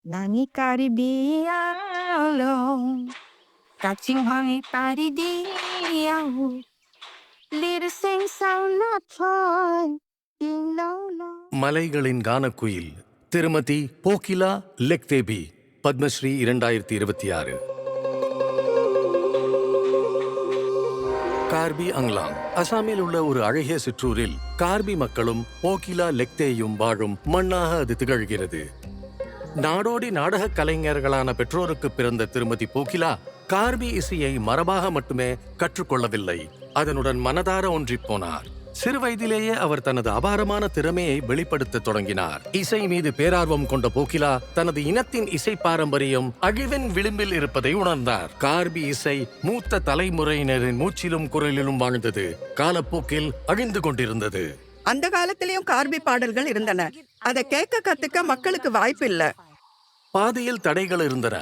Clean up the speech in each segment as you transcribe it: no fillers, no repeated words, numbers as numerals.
Nani karibialo, catching honey paridio, little sing sound not toy, மலைகளின் கானக்குயில் திருமதி போக்கிலா லெக்தேபி, பத்மஸ்ரீ 2026. கார்பி அங்லாங் அசாமில் உள்ள ஒரு அழகிய சிற்றூரில் கார்பி மக்களும் போக்கிலா லெக்தேயும் வாழும் மண்ணாக அது திகழ்கிறது. நாடோடி நாடக கலைஞர்களான பெற்றோருக்கு பிறந்த திருமதி போக்கிலா கார்பி இசையை மரபாக மட்டுமே கற்றுக்கொள்ளவில்லை, அதனுடன் மனதார ஒன்றிப் போனார். சிறு வயதிலேயே அவர் தனது அபாரமான திறமையை வெளிப்படுத்த தொடங்கினார். இசை மீது பேரார்வம் கொண்ட போக்கிலா தனது இனத்தின் இசை பாரம்பரியம் அழிவின் விளிம்பில் இருப்பதை உணர்ந்தார். கார்பி இசை மூத்த தலைமுறையினரின் மூச்சிலும் குரலிலும் வாழ்ந்தது, காலப்போக்கில் அழிந்து கொண்டிருந்தது. அந்த காலத்திலயும் கார்பி பாடல்கள் இருந்தன, அதை கேட்க கத்துக்க மக்களுக்கு வாய்ப்பு இல்ல. பாதையில் தடைகள் இருந்தன,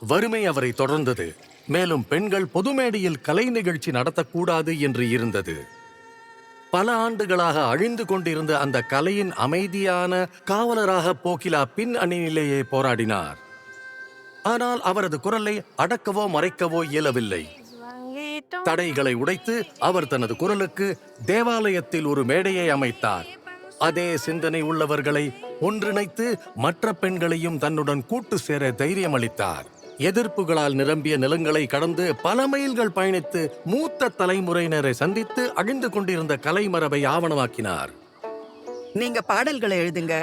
வறுமை அவரை தொடர்ந்தது, மேலும் பெண்கள் பொதுமேடையில் கலை நிகழ்ச்சி நடத்தக்கூடாது என்று இருந்தது. பல ஆண்டுகளாக அழிந்து கொண்டிருந்த அந்த கலையின் அமைதியான காவலராக போக்கிலா பின் அணியிலேயே போராடினார். ஆனால் அவரது குரலை அடக்கவோ மறைக்கவோ இயலவில்லை. தடைகளை உடைத்து அவர் தனது குரலுக்கு தேவாலயத்தில் ஒரு மேடையை அமைத்தார். அதே சிந்தனை உள்ளவர்களை ஒன்றிணைத்து மற்ற பெண்களையும் தன்னுடன் கூட்டு சேர தைரியம் அளித்தார். எதிர்ப்புகளால் நிரம்பிய நிலங்களை கடந்து பல மைல்கள் பயணித்து மூத்த தலைமுறையினரை சந்தித்து அழிந்து கொண்டிருந்த கலை மரபை ஆவணமாக்கினார். நீங்க பாடல்களை எழுதுங்க,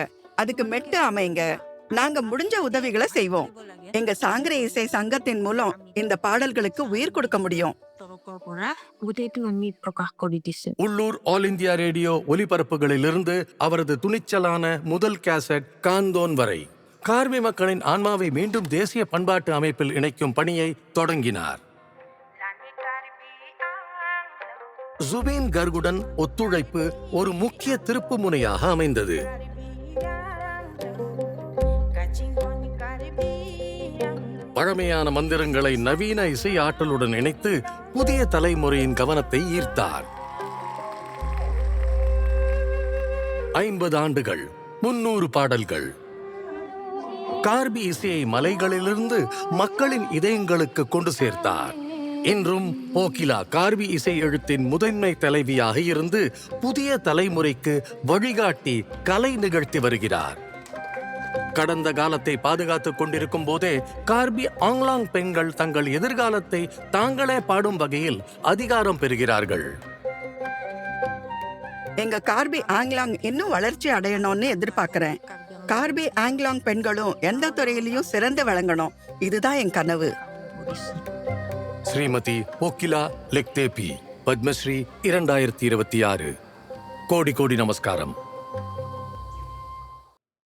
அதுக்கு மெட்டு அமைங்க, நாங்க முடிஞ்ச உதவிகளை செய்வோம். எங்க சாங்கரை இசை சங்கத்தின் மூலம் இந்த பாடல்களுக்கு உயிர் கொடுக்க முடியும். உள்ளூர் ஆல் இந்தியா ரேடியோ ஒலிபரப்புகளிலிருந்து அவரது துணிச்சலான முதல் கேசட் காந்தோன் வரை கார்பி மக்களின் ஆன்மாவை மீண்டும் தேசிய பண்பாட்டு அமைப்பில் இணைக்கும் பணியை தொடங்கினார். ஜுபீன் கர்குடன் ஒத்துழைப்பு ஒரு முக்கிய திருப்பு முனையாக அமைந்தது. பழமையான மந்திரங்களை நவீன இசை ஆற்றலுடன் இணைத்து புதிய தலைமுறையின் கவனத்தை ஈர்த்தார். 50 ஆண்டுகள், 300 பாடல்கள். கார்பி இசையை மலைகளிலிருந்து மக்களின் இதயங்களுக்கு கொண்டு சேர்த்தார். இன்றும் போக்கிலா கார்பி இசை எழுத்தின் முதன்மை தலைவியாக இருந்து புதிய தலைமுறைக்கு வழிகாட்டி கலை நிகழ்த்தி வருகிறார். கடந்த காலத்தை பாதுகாத்துக் கொண்டிருக்கும் போதே கார்பி ஆங்லாங் பெண்கள் தங்கள் எதிர்காலத்தை தாங்களே பாடும் வகையில் அதிகாரம் பெறுகிறார்கள். எங்க கார்பி ஆங்லாங் இன்னும் வளர்ச்சி அடையணும்னு எதிர்பார்க்கிறேன். கார்பி ஆங்லாங் பெண்களும் எந்த துறையிலையும் சிறந்து விளங்கணும், இதுதான் என் கனவு. ஸ்ரீமதி போக்கிலா லெக்தேபி, பத்மஸ்ரீ 2026. கோடி கோடி நமஸ்காரம்.